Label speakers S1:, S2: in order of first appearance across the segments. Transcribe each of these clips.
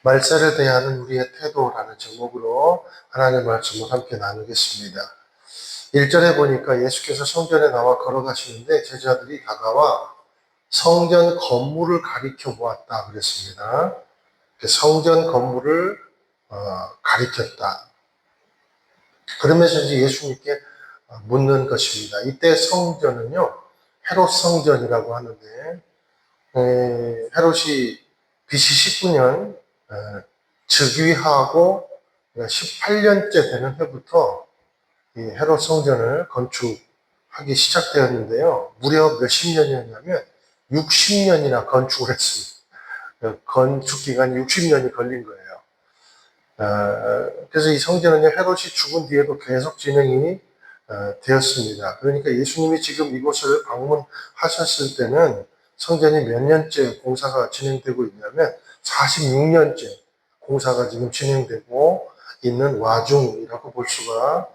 S1: 말세를 대하는 우리의 태도라는 제목으로 하나님의 말씀을 함께 나누겠습니다. 1절에 보니까 예수께서 성전에 나와 걸어가시는데 제자들이 다가와 성전 건물을 가리켜 보았다 그랬습니다. 성전 건물을 가리켰다. 그러면서 이제 예수님께 묻는 것입니다. 이때 성전은요, 헤롯 성전이라고 하는데, 헤롯이 BC 19년 즉위하고 18년째 되는 해부터 이 헤롯 성전을 건축하기 시작되었는데요. 무려 몇십 년이었냐면 60년이나 건축을 했습니다. 건축 기간이 60년이 걸린 거예요. 그래서 이 성전은 헤롯이 죽은 뒤에도 계속 진행이 되었습니다. 그러니까 예수님이 지금 이곳을 방문하셨을 때는 성전이 몇 년째 공사가 진행되고 있냐면 46년째 공사가 지금 진행되고 있는 와중이라고 볼 수가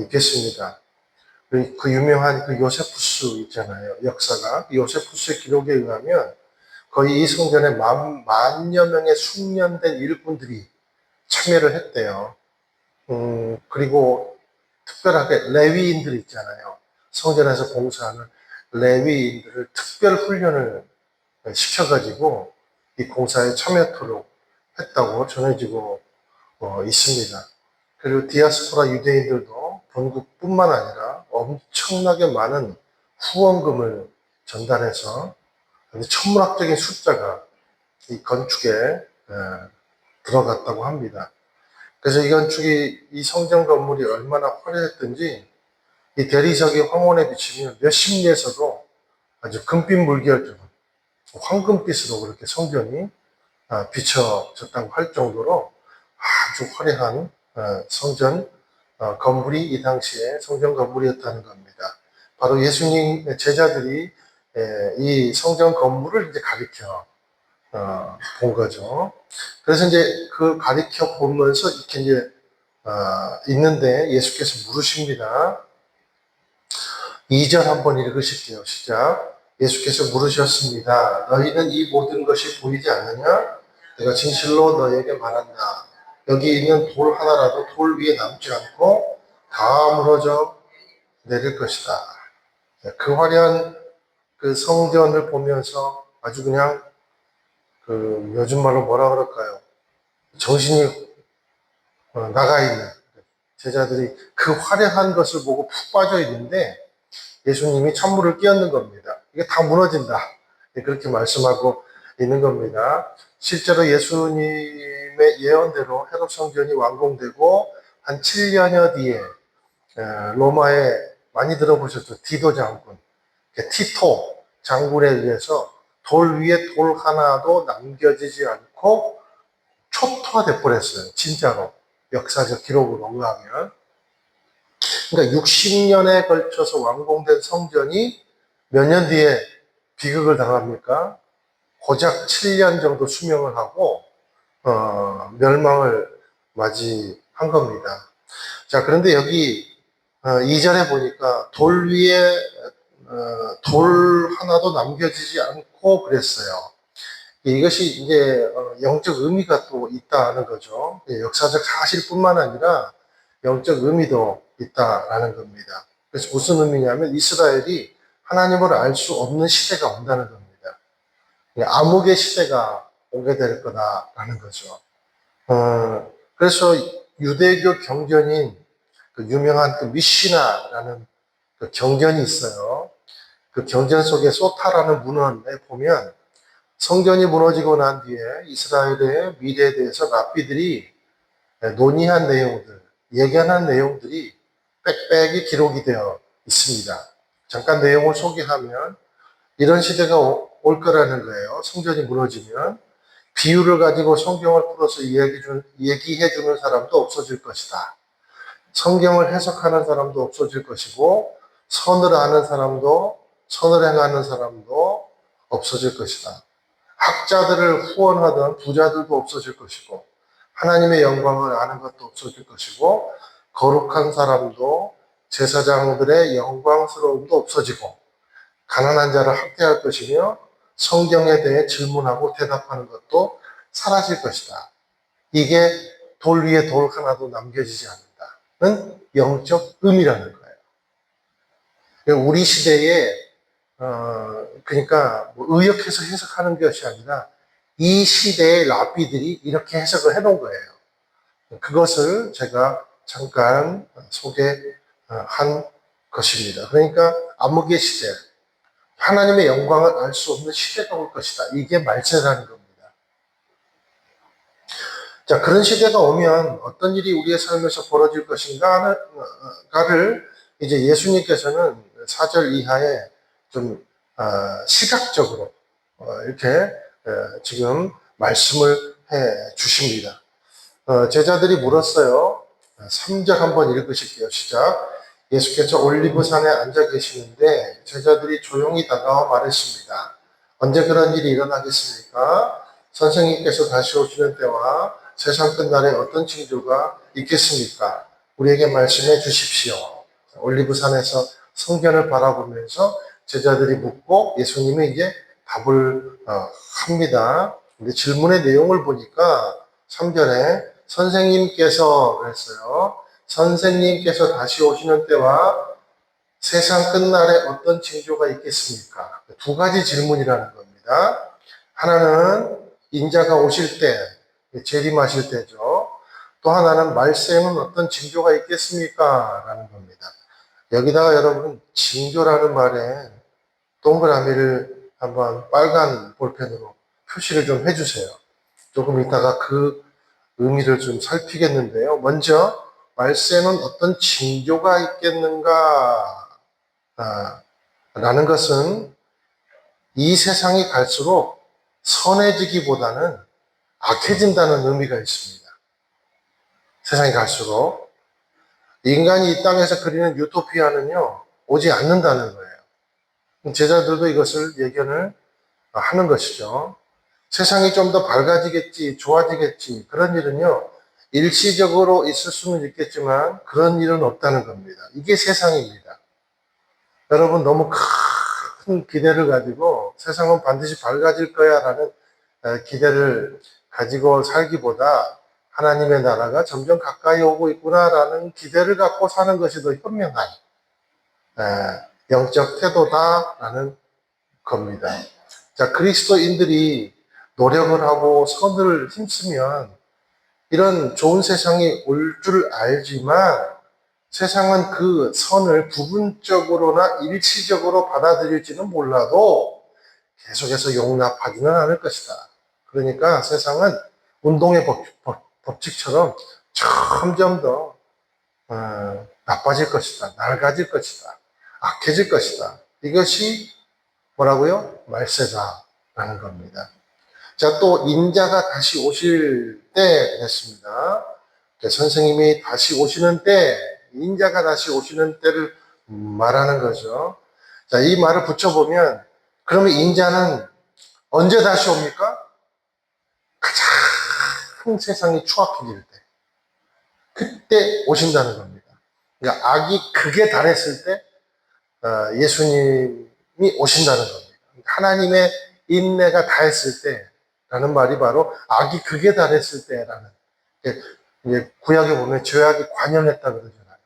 S1: 있겠습니다. 그 유명한 그 요세푸스 있잖아요. 역사가. 요세푸스의 기록에 의하면 거의 이 성전에 만여 명의 숙련된 일꾼들이 참여를 했대요. 그리고 특별하게 레위인들 있잖아요. 성전에서 공사하는 레위인들을 특별 훈련을 시켜가지고 이 공사에 참여토록 했다고 전해지고 있습니다. 그리고 디아스포라 유대인들도 본국뿐만 아니라 엄청나게 많은 후원금을 전달해서 천문학적인 숫자가 이 건축에 들어갔다고 합니다. 그래서 이 건축이, 이 성전 건물이 얼마나 화려했던지 이 대리석이 황혼에 비치면 몇 심리에서도 아주 금빛 물결처럼 황금빛으로 그렇게 성전이 비춰졌다고 할 정도로 아주 화려한 성전 건물이 이 당시에 성전 건물이었다는 겁니다. 바로 예수님 제자들이 이 성전 건물을 이제 가리켜 본 거죠. 그래서 이제 그 가리켜 보면서 이렇게 이제 있는데 예수께서 물으십니다. 2절 한번 읽으실게요. 시작. 예수께서 물으셨습니다. 너희는 이 모든 것이 보이지 않느냐? 내가 진실로 너희에게 말한다. 여기 있는 돌 하나라도 돌 위에 남지 않고 다 무너져 내릴 것이다. 그 화려한 그 성전을 보면서 아주 그냥 그 요즘 말로 뭐라 그럴까요? 정신이 나가 있는 제자들이 그 화려한 것을 보고 푹 빠져 있는데 예수님이 찬물을 끼얹는 겁니다. 이게 다 무너진다. 그렇게 말씀하고 있는 겁니다. 실제로 예수님의 예언대로 헤롯 성전이 완공되고 한 7년여 뒤에 로마에 많이 들어보셨죠? 디도 장군, 티토 장군에 의해서 돌 위에 돌 하나도 남겨지지 않고 초토화 돼버렸어요. 진짜로. 역사적 기록으로 의하면. 그러니까 60년에 걸쳐서 완공된 성전이 몇 년 뒤에 비극을 당합니까? 고작 7년 정도 수명을 하고 멸망을 맞이한 겁니다. 자, 그런데 여기 2절에 보니까 돌 위에 돌 하나도 남겨지지 않고 그랬어요. 이것이 이제 영적 의미가 또 있다는 거죠. 역사적 사실뿐만 아니라 영적 의미도 있다라는 겁니다. 그래서 무슨 의미냐면 이스라엘이 하나님을 알 수 없는 시대가 온다는 겁니다. 암흑의 시대가 오게 될 거다라는 거죠. 그래서 유대교 경전인 그 유명한 그 미시나라는 그 경전이 있어요. 그 경전 속에 소타라는 문헌에 보면 성전이 무너지고 난 뒤에 이스라엘의 미래에 대해서 랍비들이 논의한 내용들, 예견한 내용들이 빽빽이 기록이 되어 있습니다. 잠깐 내용을 소개하면 이런 시대가 올 거라는 거예요. 성전이 무너지면 비유를 가지고 성경을 풀어서 얘기해 주는 사람도 없어질 것이다. 성경을 해석하는 사람도 없어질 것이고 선을 아는 사람도 선을 행하는 사람도 없어질 것이다. 학자들을 후원하던 부자들도 없어질 것이고 하나님의 영광을 아는 것도 없어질 것이고 거룩한 사람도 제사장들의 영광스러움도 없어지고 가난한 자를 학대할 것이며 성경에 대해 질문하고 대답하는 것도 사라질 것이다. 이게 돌 위에 돌 하나도 남겨지지 않는다는 영적 의미라는 거예요. 우리 시대에 그러니까 뭐 의역해서 해석하는 것이 아니라 이 시대의 랍비들이 이렇게 해석을 해놓은 거예요. 그것을 제가 잠깐 소개한 것입니다. 그러니까 암흑의 시대, 하나님의 영광을 알 수 없는 시대가 올 것이다. 이게 말세라는 겁니다. 자, 그런 시대가 오면 어떤 일이 우리의 삶에서 벌어질 것인가를 이제 예수님께서는 4절 이하에 좀 시각적으로 이렇게 지금 말씀을 해 주십니다. 제자들이 물었어요. 3절 한번 읽으실게요. 시작. 예수께서 올리브산에 앉아 계시는데 제자들이 조용히 다가와 말했습니다. 언제 그런 일이 일어나겠습니까? 선생님께서 다시 오시는 때와 세상 끝날에 어떤 징조가 있겠습니까? 우리에게 말씀해 주십시오. 올리브산에서 성전을 바라보면서 제자들이 묻고 예수님이 이제 답을 합니다. 근데 질문의 내용을 보니까 3절에 선생님께서 그랬어요. 선생님께서 다시 오시는 때와 세상 끝날에 어떤 징조가 있겠습니까? 두 가지 질문이라는 겁니다. 하나는 인자가 오실 때, 재림하실 때죠. 또 하나는 말세에는 어떤 징조가 있겠습니까? 라는 겁니다. 여기다가 여러분 징조라는 말에 동그라미를 한번 빨간 볼펜으로 표시를 좀 해주세요. 조금 이따가 그 의미를 좀 살피겠는데요. 먼저 말세는 어떤 징조가 있겠는가 라는 것은 이 세상이 갈수록 선해지기보다는 악해진다는 의미가 있습니다. 세상이 갈수록 인간이 이 땅에서 그리는 유토피아는요 오지 않는다는 거예요. 제자들도 이것을 예견을 하는 것이죠. 세상이 좀 더 밝아지겠지, 좋아지겠지, 그런 일은요, 일시적으로 있을 수는 있겠지만, 그런 일은 없다는 겁니다. 이게 세상입니다. 여러분, 너무 큰 기대를 가지고, 세상은 반드시 밝아질 거야, 라는 기대를 가지고 살기보다, 하나님의 나라가 점점 가까이 오고 있구나, 라는 기대를 갖고 사는 것이 더 현명한, 영적 태도다라는 겁니다. 자, 그리스도인들이 노력을 하고 선을 힘쓰면 이런 좋은 세상이 올 줄 알지만 세상은 그 선을 부분적으로나 일시적으로 받아들일지는 몰라도 계속해서 용납하지는 않을 것이다. 그러니까 세상은 운동의 법칙처럼 점점 더 나빠질 것이다. 낡아질 것이다. 악해질 것이다. 이것이 뭐라고요? 말세다라는 겁니다. 자, 또 인자가 다시 오실 때 됐습니다. 선생님이 다시 오시는 때, 인자가 다시 오시는 때를 말하는 거죠. 자, 이 말을 붙여보면 그러면 인자는 언제 다시 옵니까? 가장 세상이 추악해질 때, 그때 오신다는 겁니다. 그러니까 악이 극에 달했을 때 예수님이 오신다는 겁니다. 하나님의 인내가 다했을 때라는 말이 바로 악이 극에 달했을 때라는, 이제 구약에 보면 죄악이 관영했다 그러잖아요.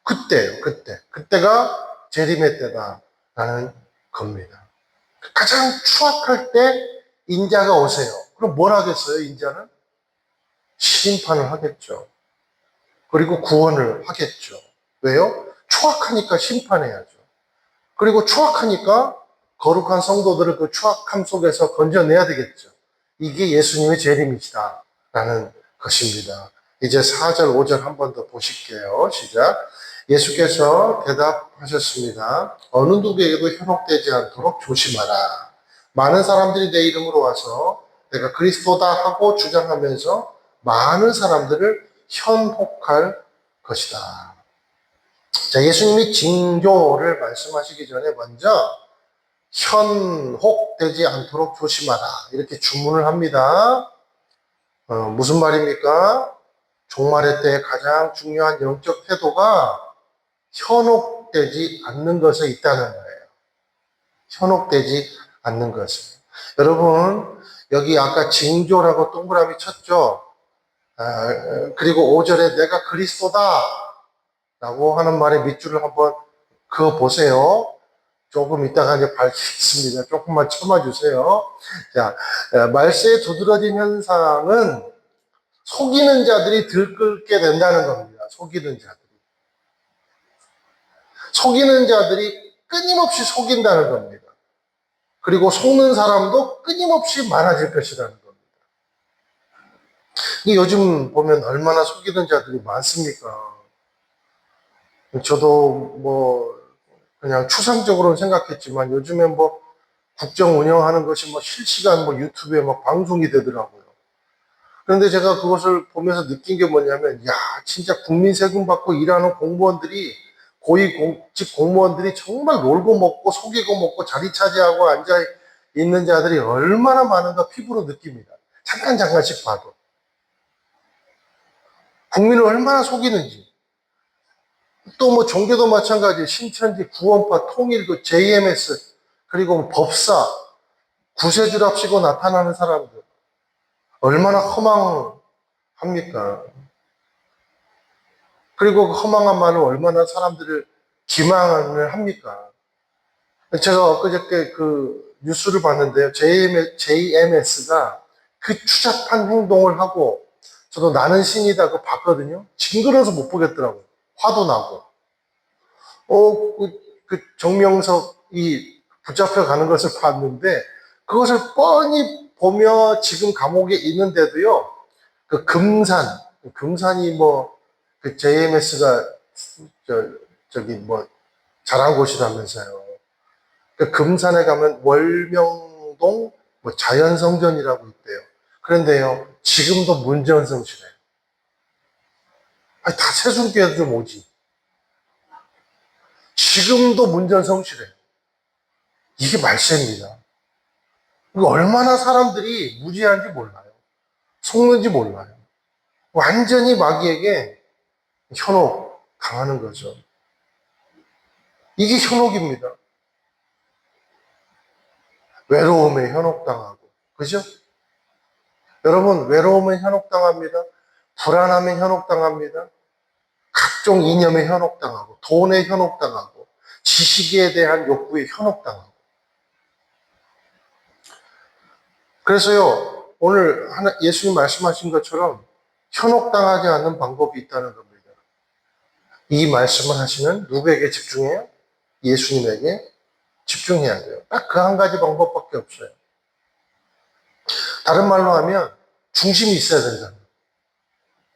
S1: 그때요, 그때. 그때가 재림의 때다라는 겁니다. 가장 추악할 때 인자가 오세요. 그럼 뭘 하겠어요, 인자는? 심판을 하겠죠. 그리고 구원을 하겠죠. 왜요? 추악하니까 심판해야죠. 그리고 추악하니까 거룩한 성도들을 그 추악함 속에서 건져내야 되겠죠. 이게 예수님의 재림이시다 라는 것입니다. 이제 4절, 5절 한 번 더 보실게요. 시작. 예수께서 대답하셨습니다. 어느 누구에게도 현혹되지 않도록 조심하라. 많은 사람들이 내 이름으로 와서 내가 그리스도다 하고 주장하면서 많은 사람들을 현혹할 것이다. 자, 예수님이 징조를 말씀하시기 전에 먼저 현혹되지 않도록 조심하라 이렇게 주문을 합니다. 무슨 말입니까? 종말의 때 가장 중요한 영적 태도가 현혹되지 않는 것에 있다는 거예요. 현혹되지 않는 것을. 여러분, 여기 아까 징조라고 동그라미 쳤죠. 그리고 5절에 내가 그리스도다 라고 하는 말의 밑줄을 한번 그어 보세요. 조금 이따가 이제 밝히겠습니다. 조금만 참아주세요. 자, 말세에 두드러진 현상은 속이는 자들이 들끓게 된다는 겁니다. 속이는 자들이. 속이는 자들이 끊임없이 속인다는 겁니다. 그리고 속는 사람도 끊임없이 많아질 것이라는 겁니다. 요즘 보면 얼마나 속이는 자들이 많습니까? 저도 뭐 그냥 추상적으로는 생각했지만 요즘에 뭐 국정 운영하는 것이 뭐 실시간 뭐 유튜브에 막 방송이 되더라고요. 그런데 제가 그것을 보면서 느낀 게 뭐냐면, 야, 진짜 국민 세금 받고 일하는 공무원들이, 고위공직 공무원들이 정말 놀고 먹고 속이고 먹고 자리 차지하고 앉아 있는 자들이 얼마나 많은가 피부로 느낍니다. 잠깐씩 봐도. 국민을 얼마나 속이는지. 또 뭐 종교도 마찬가지, 신천지, 구원파, 통일, 그 JMS, 그리고 뭐 법사, 구세주랍시고 나타나는 사람들. 얼마나 허망합니까? 그리고 그 허망한 말은 얼마나 사람들을 기망을 합니까? 제가 엊그저께 그 뉴스를 봤는데요. JMS가 그 추잡한 행동을 하고, 저도 나는 신이다 그거 봤거든요. 징그러워서 못 보겠더라고요. 화도 나고. 정명석이 붙잡혀 가는 것을 봤는데, 그것을 뻔히 보며 지금 감옥에 있는데도요, 금산이 뭐, 그 JMS가, 저기 뭐, 잘한 곳이라면서요. 그 금산에 가면 월명동 뭐 자연성전이라고 있대요. 그런데요, 지금도 문전성시래요. 아니, 다 세순교회도 좀 오지. 지금도 문전성시래요. 이게 말세입니다. 얼마나 사람들이 무지한지 몰라요. 속는지 몰라요. 완전히 마귀에게 현혹 당하는 거죠. 이게 현혹입니다. 외로움에 현혹당하고. 그죠? 여러분, 외로움에 현혹당합니다. 불안함에 현혹당합니다. 각종 이념에 현혹당하고, 돈에 현혹당하고, 지식에 대한 욕구에 현혹당하고. 그래서요, 오늘 예수님 말씀하신 것처럼 현혹당하지 않는 방법이 있다는 겁니다. 이 말씀을 하시는 누구에게 집중해요? 예수님에게 집중해야 돼요. 딱 그 한 가지 방법밖에 없어요. 다른 말로 하면 중심이 있어야 된다.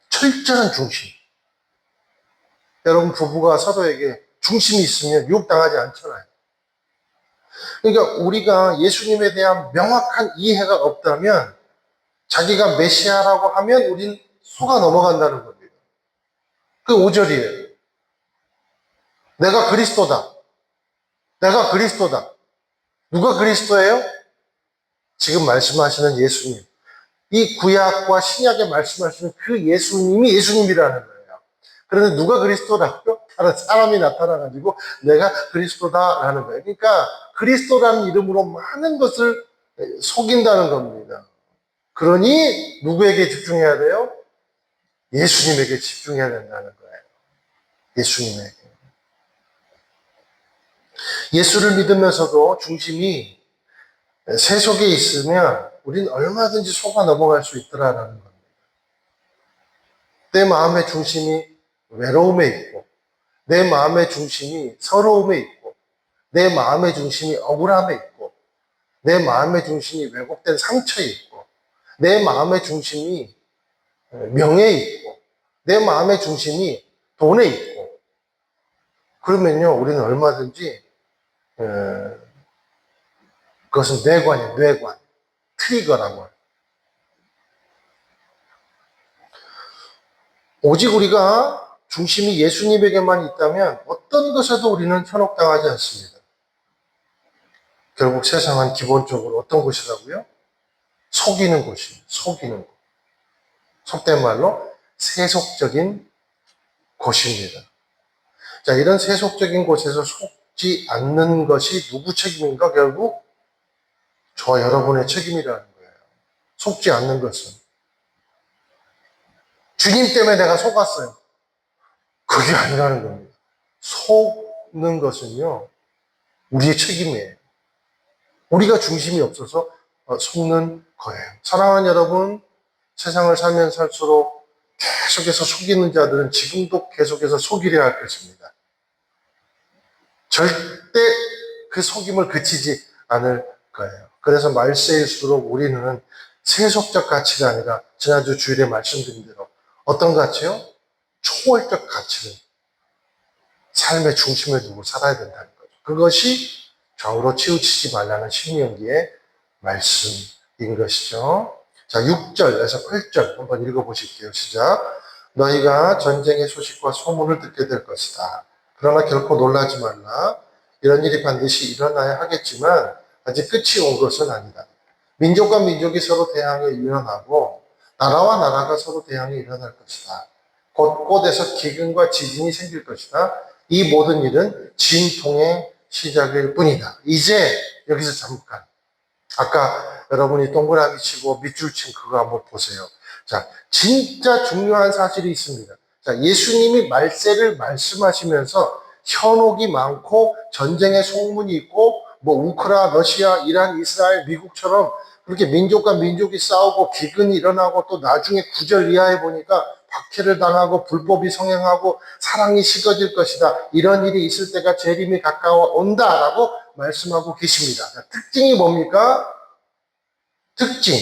S1: 철저한 중심. 여러분 부부가 서로에게 중심이 있으면 유혹당하지 않잖아요. 그러니까 우리가 예수님에 대한 명확한 이해가 없다면 자기가 메시아라고 하면 우린 속아 넘어간다는 겁니다. 그 5절이에요. 내가 그리스도다. 내가 그리스도다. 누가 그리스도예요? 지금 말씀하시는 예수님. 이 구약과 신약에 말씀하시는 그 예수님이 예수님이라는 거예요. 그런데 누가 그리스도라고요? 다른 사람이 나타나가지고 내가 그리스도다라는 거예요. 그러니까 그리스도라는 이름으로 많은 것을 속인다는 겁니다. 그러니 누구에게 집중해야 돼요? 예수님에게 집중해야 된다는 거예요. 예수님에게. 예수를 믿으면서도 중심이 세속에 있으면 우리는 얼마든지 속아 넘어갈 수 있더라라는 겁니다. 내 마음의 중심이 외로움에 있고, 내 마음의 중심이 서러움에 있고, 내 마음의 중심이 억울함에 있고, 내 마음의 중심이 왜곡된 상처에 있고, 내 마음의 중심이 명예에 있고, 내 마음의 중심이 돈에 있고, 그러면요, 우리는 얼마든지, 그것은 뇌관이에요, 뇌관. 트리거라고. 오직 우리가 중심이 예수님에게만 있다면 어떤 것에도 우리는 현혹당하지 않습니다. 결국 세상은 기본적으로 어떤 곳이라고요? 속이는 곳이에요. 속이는 곳. 속된 말로 세속적인 곳입니다. 자, 이런 세속적인 곳에서 속지 않는 것이 누구 책임인가? 결국 저와 여러분의 책임이라는 거예요. 속지 않는 것은. 주님 때문에 내가 속았어요. 그게 아니라는 겁니다. 속는 것은요, 우리의 책임이에요. 우리가 중심이 없어서 속는 거예요. 사랑하는 여러분, 세상을 살면 살수록 계속해서 속이는 자들은 지금도 계속해서 속이려 할 것입니다. 절대 그 속임을 그치지 않을 거예요. 그래서 말세일수록 우리는 세속적 가치가 아니라 지난주 주일에 말씀드린 대로 어떤 가치요? 초월적 가치를 삶의 중심에 두고 살아야 된다는 거죠. 그것이 좌우로 치우치지 말라는 신명기의 말씀인 것이죠. 자, 6절에서 8절 한번 읽어보실게요. 시작. 너희가 전쟁의 소식과 소문을 듣게 될 것이다. 그러나 결코 놀라지 말라. 이런 일이 반드시 일어나야 하겠지만 아직 끝이 온 것은 아니다. 민족과 민족이 서로 대항에 일어나고 나라와 나라가 서로 대항에 일어날 것이다. 곳곳에서 기근과 지진이 생길 것이다. 이 모든 일은 진통의 시작일 뿐이다. 이제 여기서 잠깐 아까 여러분이 동그라미 치고 밑줄 친 그거 한번 보세요. 자, 진짜 중요한 사실이 있습니다. 자, 예수님이 말세를 말씀하시면서 현혹이 많고 전쟁의 소문이 있고 뭐 우크라, 러시아, 이란, 이스라엘, 미국처럼 그렇게 민족과 민족이 싸우고 기근이 일어나고 또 나중에 9절 이하에 보니까 박해를 당하고 불법이 성행하고 사랑이 식어질 것이다. 이런 일이 있을 때가 재림이 가까워 온다라고 말씀하고 계십니다. 자, 특징이 뭡니까? 특징.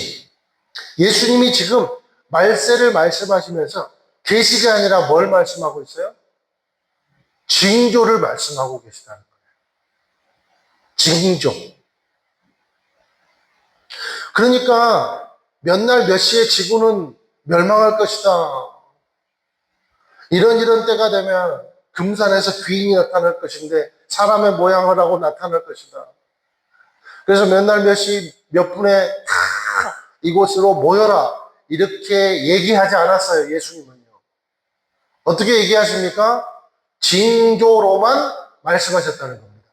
S1: 예수님이 지금 말세를 말씀하시면서 계시가 아니라 뭘 말씀하고 있어요? 징조를 말씀하고 계시다는 거예요. 징조. 그러니까 몇 날 몇 시에 지구는 멸망할 것이다. 이런 때가 되면 금산에서 귀인이 나타날 것인데 사람의 모양을 하고 나타날 것이다. 그래서 몇 날 몇 시 몇 분에 다 이곳으로 모여라. 이렇게 얘기하지 않았어요. 예수님은요. 어떻게 얘기하십니까? 징조로만 말씀하셨다는 겁니다.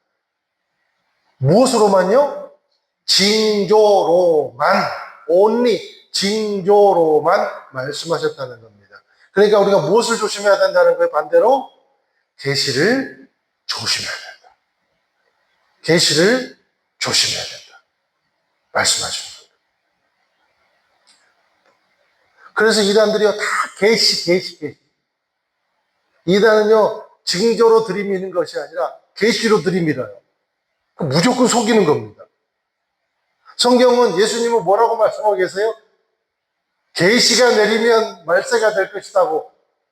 S1: 무엇으로만요? 징조로만, only 징조로만 말씀하셨다는 겁니다. 그러니까 우리가 무엇을 조심해야 된다는 거예요? 반대로 계시를 조심해야 된다. 계시를 조심해야 된다. 말씀하시는 겁니다. 그래서 이단들이요 다 계시. 이단은요 징조로 들이미는 것이 아니라 계시로 들이밀어요. 무조건 속이는 겁니다. 성경은 예수님은 뭐라고 말씀하고 계세요? 계시가 내리면 말세가 될 것이다고,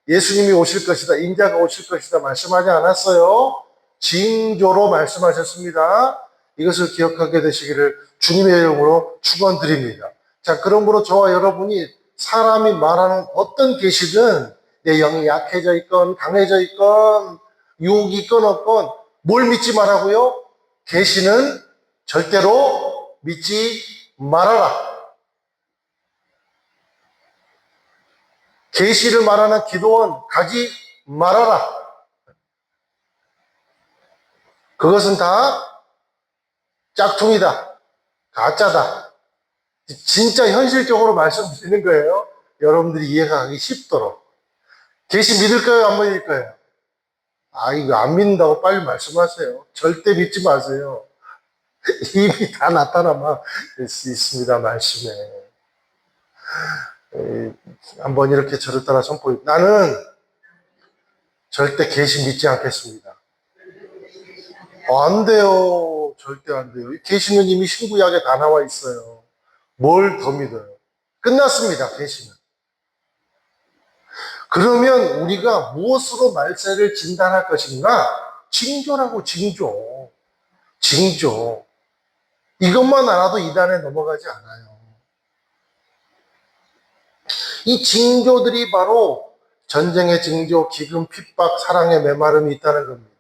S1: 예수님이 오실 것이다, 인자가 오실 것이다 말씀하지 않았어요. 징조로 말씀하셨습니다. 이것을 기억하게 되시기를 주님의 이름으로 축원드립니다. 자, 그러므로 저와 여러분이 사람이 말하는 어떤 계시든 내 영이 약해져 있건 강해져 있건 유혹이 있건 없건 뭘 믿지 말라고요? 계시는 절대로 믿지 말아라. 계시를 말하는 기도원 가지 말아라. 그것은 다 짝퉁이다. 가짜다. 진짜 현실적으로 말씀드리는 거예요. 여러분들이 이해가 하기 쉽도록. 계시 믿을까요? 안 믿을까요? 이거 안 믿는다고 빨리 말씀하세요. 절대 믿지 마세요. 이미 다 나타나만 있습니다. 말씀에. 한번 이렇게 저를 따라 선포해. 나는 절대 계시 믿지 않겠습니다. 안 돼요. 절대 안 돼요. 계시는 이미 신구약에 다 나와 있어요. 뭘 더 믿어요? 끝났습니다. 계시는. 그러면 우리가 무엇으로 말세를 진단할 것인가? 징조라고, 징조. 징조. 이것만 알아도 이단에 넘어가지 않아요. 이 징조들이 바로 전쟁의 징조, 기근, 핍박, 사랑의 메마름이 있다는 겁니다.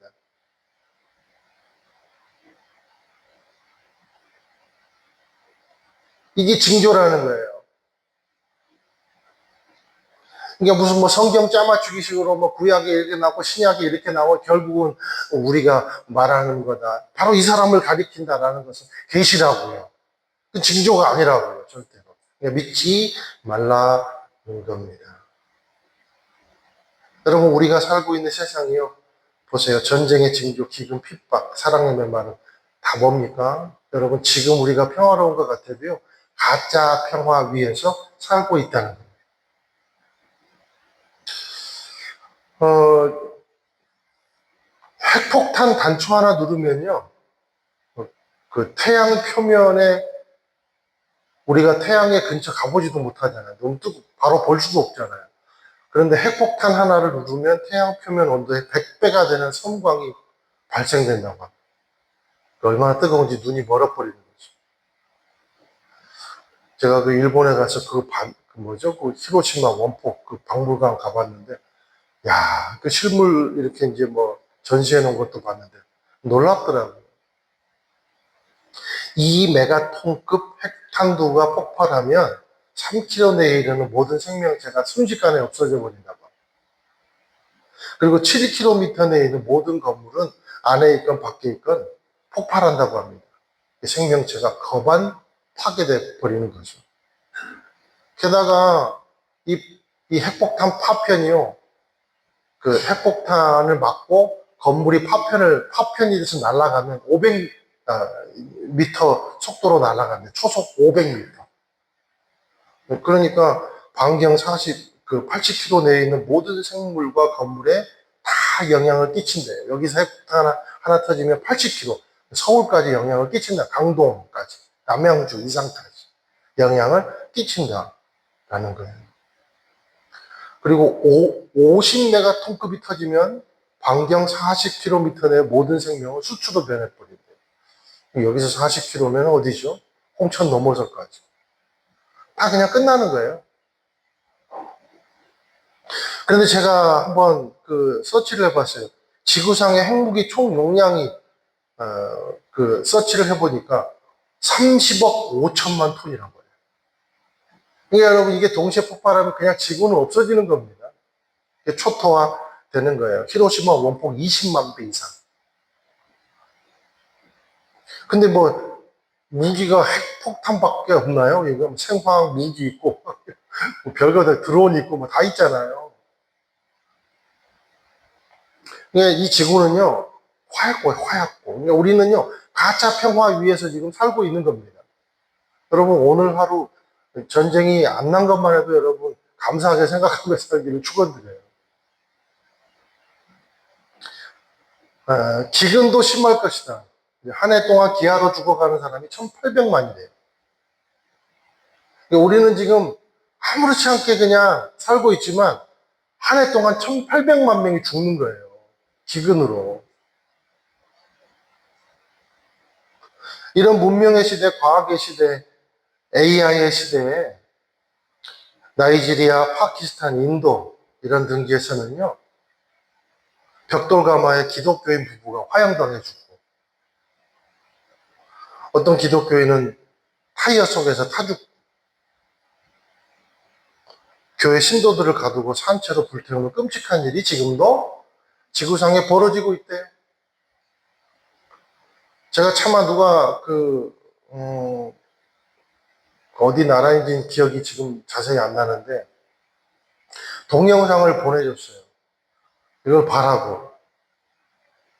S1: 이게 징조라는 거예요. 그러니까 무슨 뭐 성경 짜맞추기식으로 뭐 구약에 이렇게 나오고 신약에 이렇게 나오고 결국은 우리가 말하는 거다. 바로 이 사람을 가리킨다라는 것은 계시라고요. 그 징조가 아니라고요. 절대로. 믿지 말라는 겁니다. 여러분, 우리가 살고 있는 세상이요. 보세요. 전쟁의 징조, 기근, 핍박, 사랑의 메마름 다 뭡니까? 여러분, 지금 우리가 평화로운 것 같아도요. 가짜 평화 위에서 살고 있다는 거예요. 핵폭탄 단추 하나 누르면요. 그 태양 표면에 우리가 태양의 근처 가보지도 못하잖아요. 너무 뜨고 바로 볼 수도 없잖아요. 그런데 핵폭탄 하나를 누르면 태양 표면 온도의 100배가 되는 섬광이 발생된다고 합니다. 얼마나 뜨거운지 눈이 멀어버리는 거죠. 제가 그 일본에 가서 그 뭐죠? 그 히로시마 원폭 그 박물관 가봤는데, 야, 그 실물 이렇게 이제 뭐 전시해 놓은 것도 봤는데 놀랍더라고요. 2메가톤급 핵탄두가 폭발하면 3km 내에 이르는 모든 생명체가 순식간에 없어져 버린다고 합니다. 그리고 7km 내에 있는 모든 건물은 안에 있건 밖에 있건 폭발한다고 합니다. 생명체가 거반 파괴돼 버리는 거죠. 게다가 이 핵폭탄 파편이요. 그 핵폭탄을 맞고 건물이 파편이 돼서 날아가면 500m 속도로 날아가는데 초속 500m. 그러니까 반경 80km 내에 있는 모든 생물과 건물에 다 영향을 끼친대요. 여기서 핵폭탄 하나 터지면 80km, 서울까지 영향을 끼친다. 강동까지, 남양주, 이상까지 영향을 끼친다라는 거예요. 그리고 50메가톤급이 터지면 반경 40km 내 모든 생명을 수초로 변해버린대요. 여기서 40km면 어디죠? 홍천 넘어서까지. 다 그냥 끝나는 거예요. 그런데 제가 한번 그 서치를 해봤어요. 지구상의 핵무기 총 용량이 그 서치를 해보니까 30억 5천만 톤이란 거예요. 그러니까 여러분 이게 동시에 폭발하면 그냥 지구는 없어지는 겁니다. 이게 초토화 되는 거예요. 히로시마 원폭 20만 배 이상. 근데 뭐 무기가 핵폭탄밖에 없나요? 이거 생화학 무기 있고 뭐 별거 다 드론 있고 뭐 다 있잖아요. 그러니까 이 지구는요 화약고. 그러니까 우리는요 가짜 평화 위에서 지금 살고 있는 겁니다. 여러분 오늘 하루 전쟁이 안 난 것만 해도 여러분 감사하게 생각하며 살기를 축원드려요. 기근도 심할 것이다. 한 해 동안 기아로 죽어가는 사람이 1,800만이래요. 우리는 지금 아무렇지 않게 그냥 살고 있지만 한 해 동안 1,800만 명이 죽는 거예요. 기근으로. 이런 문명의 시대, 과학의 시대, AI의 시대에 나이지리아, 파키스탄, 인도 이런 등지에서는요. 벽돌가마에 기독교인 부부가 화형당해 죽고 어떤 기독교인은 타이어 속에서 타 죽고 교회 신도들을 가두고 산채로 불태우는 끔찍한 일이 지금도 지구상에 벌어지고 있대요. 제가 차마 누가 어디 나라인지 기억이 지금 자세히 안 나는데 동영상을 보내줬어요. 이걸 봐라고.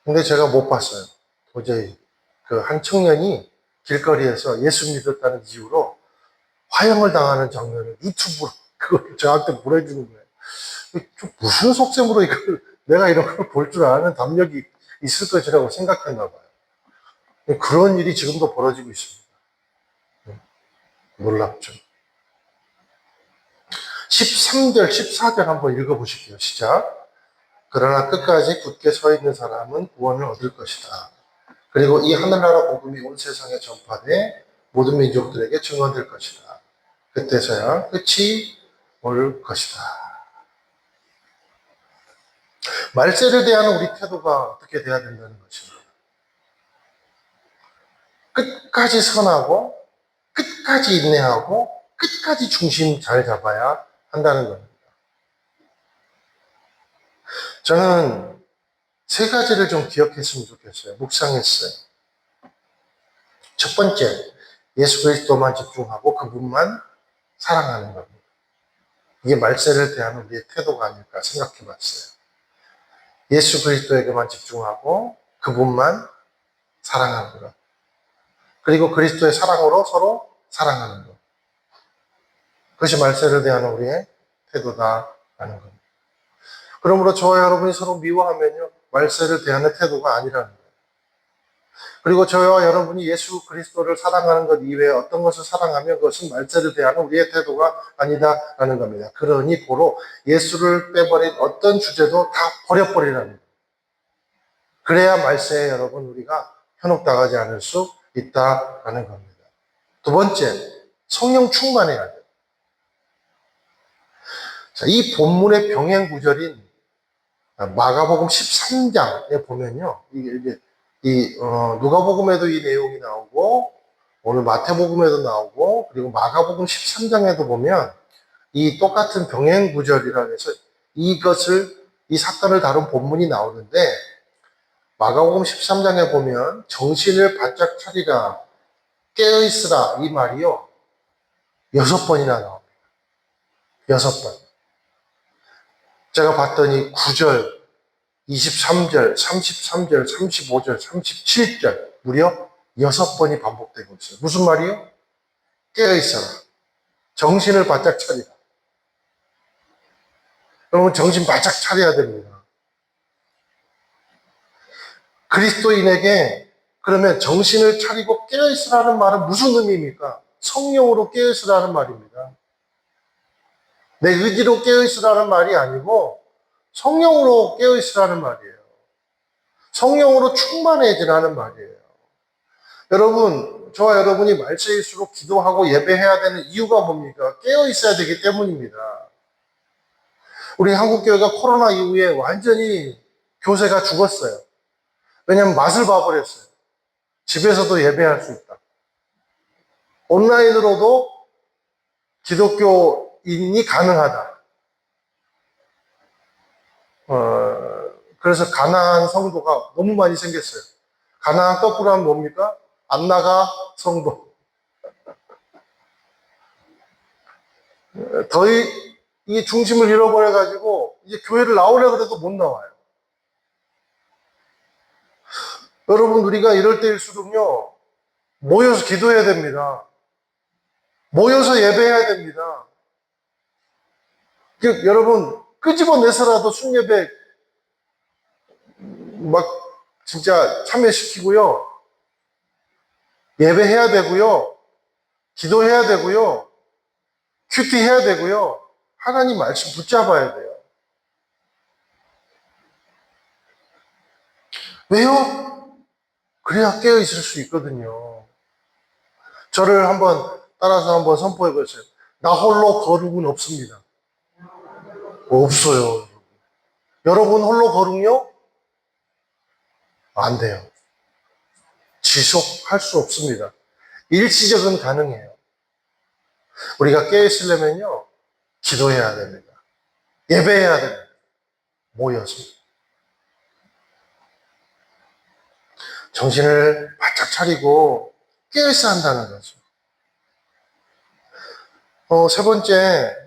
S1: 근데 제가 못 봤어요. 도저히. 그 한 청년이 길거리에서 예수 믿었다는 이유로 화형을 당하는 장면을 유튜브로 그걸 저한테 보내주는 거예요. 무슨 속셈으로 이걸 내가 이런 걸 볼 줄 아는 담력이 있을 것이라고 생각했나 봐요. 그런 일이 지금도 벌어지고 있습니다. 놀랍죠. 13절, 14절 한번 읽어보실게요. 시작. 그러나 끝까지 굳게 서 있는 사람은 구원을 얻을 것이다. 그리고 이 하늘나라 복음이 온 세상에 전파돼 모든 민족들에게 증언될 것이다. 그때서야 끝이 올 것이다. 말세를 대하는 우리 태도가 어떻게 돼야 된다는 것입니다. 끝까지 선하고 끝까지 인내하고 끝까지 중심 잘 잡아야 한다는 겁니다. 저는 세 가지를 좀 기억했으면 좋겠어요. 묵상했어요. 첫 번째, 예수 그리스도만 집중하고 그분만 사랑하는 겁니다. 이게 말세를 대하는 우리의 태도가 아닐까 생각해 봤어요. 예수 그리스도에게만 집중하고 그분만 사랑하는 것. 그리고 그리스도의 사랑으로 서로 사랑하는 것. 그것이 말세를 대하는 우리의 태도다라는 겁니다. 그러므로 저와 여러분이 서로 미워하면요, 말세를 대하는 태도가 아니라는 거예요. 그리고 저와 여러분이 예수 그리스도를 사랑하는 것 이외에 어떤 것을 사랑하면 그것은 말세를 대하는 우리의 태도가 아니다라는 겁니다. 그러니 고로 예수를 빼버린 어떤 주제도 다 버려버리라는 거예요. 그래야 말세에 여러분 우리가 현혹당하지 않을 수 있다라는 겁니다. 두 번째, 성령 충만해야 돼요. 자, 이 본문의 병행 구절인 마가복음 13장에 보면요, 누가복음에도 이 내용이 나오고, 오늘 마태복음에도 나오고, 그리고 마가복음 13장에도 보면 이 똑같은 병행 구절이라 해서 이 사건을 다룬 본문이 나오는데, 마가복음 13장에 보면 정신을 바짝 차리라, 깨어있으라 이 말이요, 6번이나 나옵니다. 6번. 제가 봤더니 9절, 23절, 33절, 35절, 37절 무려 6번이 반복되고 있어요. 무슨 말이요? 깨어있어라. 정신을 바짝 차리라. 여러분 정신 바짝 차려야 됩니다. 그리스도인에게 그러면 정신을 차리고 깨어있으라는 말은 무슨 의미입니까? 성령으로 깨어있으라는 말입니다. 내 의지로 깨어있으라는 말이 아니고 성령으로 깨어있으라는 말이에요. 성령으로 충만해지라는 말이에요. 여러분, 저와 여러분이 말세일수록 기도하고 예배해야 되는 이유가 뭡니까? 깨어있어야 되기 때문입니다. 우리 한국교회가 코로나 이후에 완전히 교세가 죽었어요. 왜냐하면 맛을 봐버렸어요. 집에서도 예배할 수 있다. 온라인으로도 기독교인이 가능하다. 그래서 가난한 성도가 너무 많이 생겼어요. 가난한 거꾸로 하면 뭡니까? 안 나가 성도. 이 중심을 잃어버려가지고 이제 교회를 나오려고 해도 못 나와요. 여러분, 우리가 이럴 때일수록요, 모여서 기도해야 됩니다. 모여서 예배해야 됩니다. 여러분, 끄집어내서라도 순예배 막 진짜 참여시키고요. 예배해야 되고요. 기도해야 되고요. 큐티 해야 되고요. 하나님 말씀 붙잡아야 돼요. 왜요? 그래야 깨어있을 수 있거든요. 저를 따라서 한번 선포해 보세요. 나 홀로 거룩은 없습니다. 없어요. 여러분 홀로 거룩요? 안 돼요. 지속할 수 없습니다. 일시적은 가능해요. 우리가 깨어있으려면요, 기도해야 됩니다. 예배해야 됩니다. 모여서. 정신을 바짝 차리고 깨어있어야 한다는 거죠. 세 번째,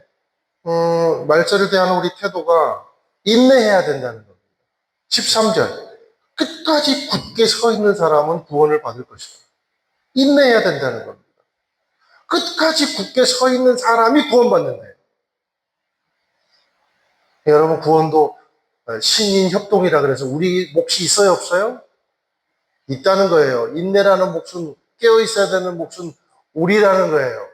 S1: 말세를 대하는 우리 태도가 인내해야 된다는 겁니다. 13절. 끝까지 굳게 서 있는 사람은 구원을 받을 것이다. 인내해야 된다는 겁니다. 끝까지 굳게 서 있는 사람이 구원받는다. 여러분, 구원도 신인 협동이라 그래서 우리 몫이 있어요, 없어요? 있다는 거예요. 인내라는 몫은, 깨어 있어야 되는 몫은 우리라는 거예요.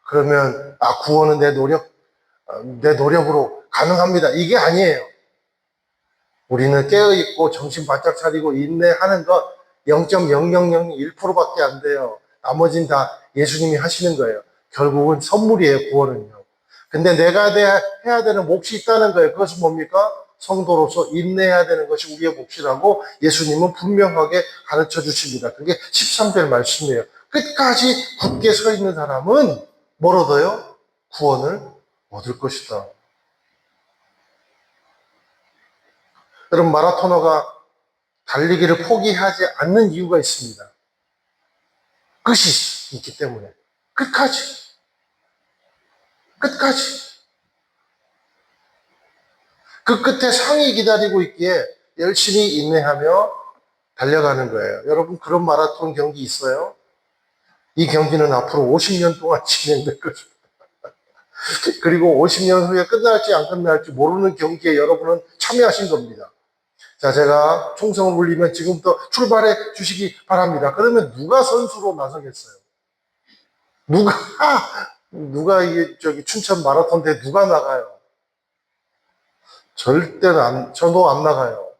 S1: 그러면 구원은 내 노력으로 가능합니다. 이게 아니에요. 우리는 깨어 있고 정신 바짝 차리고 인내하는 것 0.0001%밖에 안 돼요. 나머지는 다 예수님이 하시는 거예요. 결국은 선물이에요, 구원은요. 근데 내가 해야 되는 몫이 있다는 거예요. 그것은 뭡니까? 성도로서 인내해야 되는 것이 우리의 몫이라고 예수님은 분명하게 가르쳐 주십니다. 그게 13절 말씀이에요. 끝까지 굳게 서 있는 사람은 뭘 얻어요? 구원을 얻을 것이다. 여러분, 마라토너가 달리기를 포기하지 않는 이유가 있습니다. 끝이 있기 때문에. 끝까지. 끝까지. 그 끝에 상이 기다리고 있기에 열심히 인내하며 달려가는 거예요. 여러분, 그런 마라톤 경기 있어요? 이 경기는 앞으로 50년 동안 진행될 거죠. 그리고 50년 후에 끝날지 안 끝날지 모르는 경기에 여러분은 참여하신 겁니다. 자, 제가 총성을 울리면 지금부터 출발해 주시기 바랍니다. 그러면 누가 선수로 나서겠어요? 누가, 누가 이게 춘천 마라톤 대 누가 나가요? 저도 안 나가요.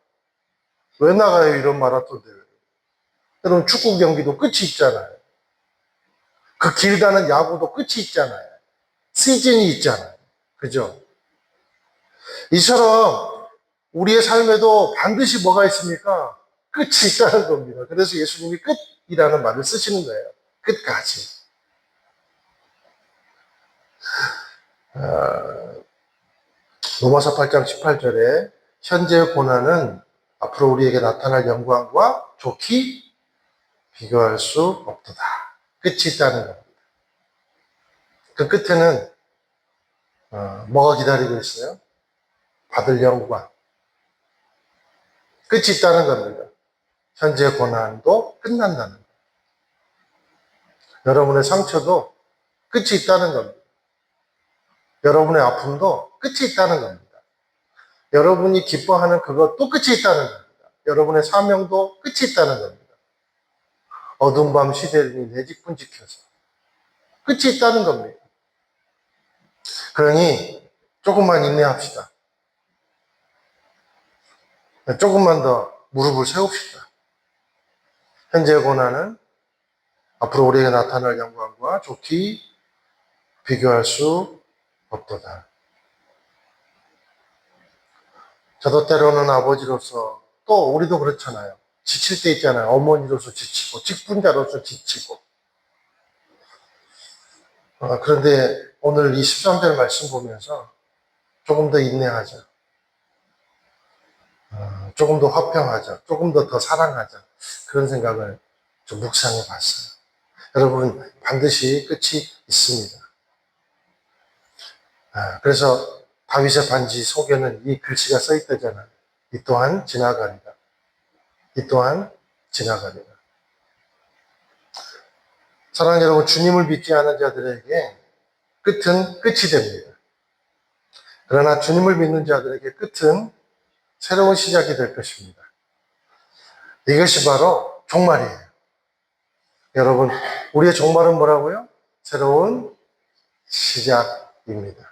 S1: 왜 나가요, 이런 마라톤 대회? 여러분, 축구 경기도 끝이 있잖아요. 그 길다는 야구도 끝이 있잖아요. 시즌이 있잖아요. 그죠? 이처럼 우리의 삶에도 반드시 뭐가 있습니까? 끝이 있다는 겁니다. 그래서 예수님이 끝이라는 말을 쓰시는 거예요. 끝까지. 로마서 8장 18절에 현재의 고난은 앞으로 우리에게 나타날 영광과 좋게 비교할 수 없도다. 끝이 있다는 겁니다. 그 끝에는 뭐가 기다리고 있어요? 받을 영광. 끝이 있다는 겁니다. 현재의 고난도 끝난다는 겁니다. 여러분의 상처도 끝이 있다는 겁니다. 여러분의 아픔도 끝이 있다는 겁니다. 여러분이 기뻐하는 그것도 끝이 있다는 겁니다. 여러분의 사명도 끝이 있다는 겁니다. 어두운 밤 시대를 내 직분 지켜서 끝이 있다는 겁니다. 그러니 조금만 인내합시다. 조금만 더 무릎을 세웁시다. 현재의 고난은 앞으로 우리에게 나타날 영광과 좋게 비교할 수 없도다. 저도 때로는 아버지로서 또 우리도 그렇잖아요. 지칠 때 있잖아요. 어머니로서 지치고 직분자로서 지치고. 그런데 오늘 이 13절 말씀 보면서 조금 더 인내하자. 조금 더 화평하자. 조금 더 사랑하자. 그런 생각을 좀 묵상해 봤어요. 여러분, 반드시 끝이 있습니다. 그래서 다윗의 반지 속에는 이 글씨가 써 있다잖아요. 이 또한 지나가리라. 이 또한 지나가리라. 사랑하는 여러분, 주님을 믿지 않은 자들에게 끝은 끝이 됩니다. 그러나 주님을 믿는 자들에게 끝은 새로운 시작이 될 것입니다. 이것이 바로 종말이에요. 여러분, 우리의 종말은 뭐라고요? 새로운 시작입니다.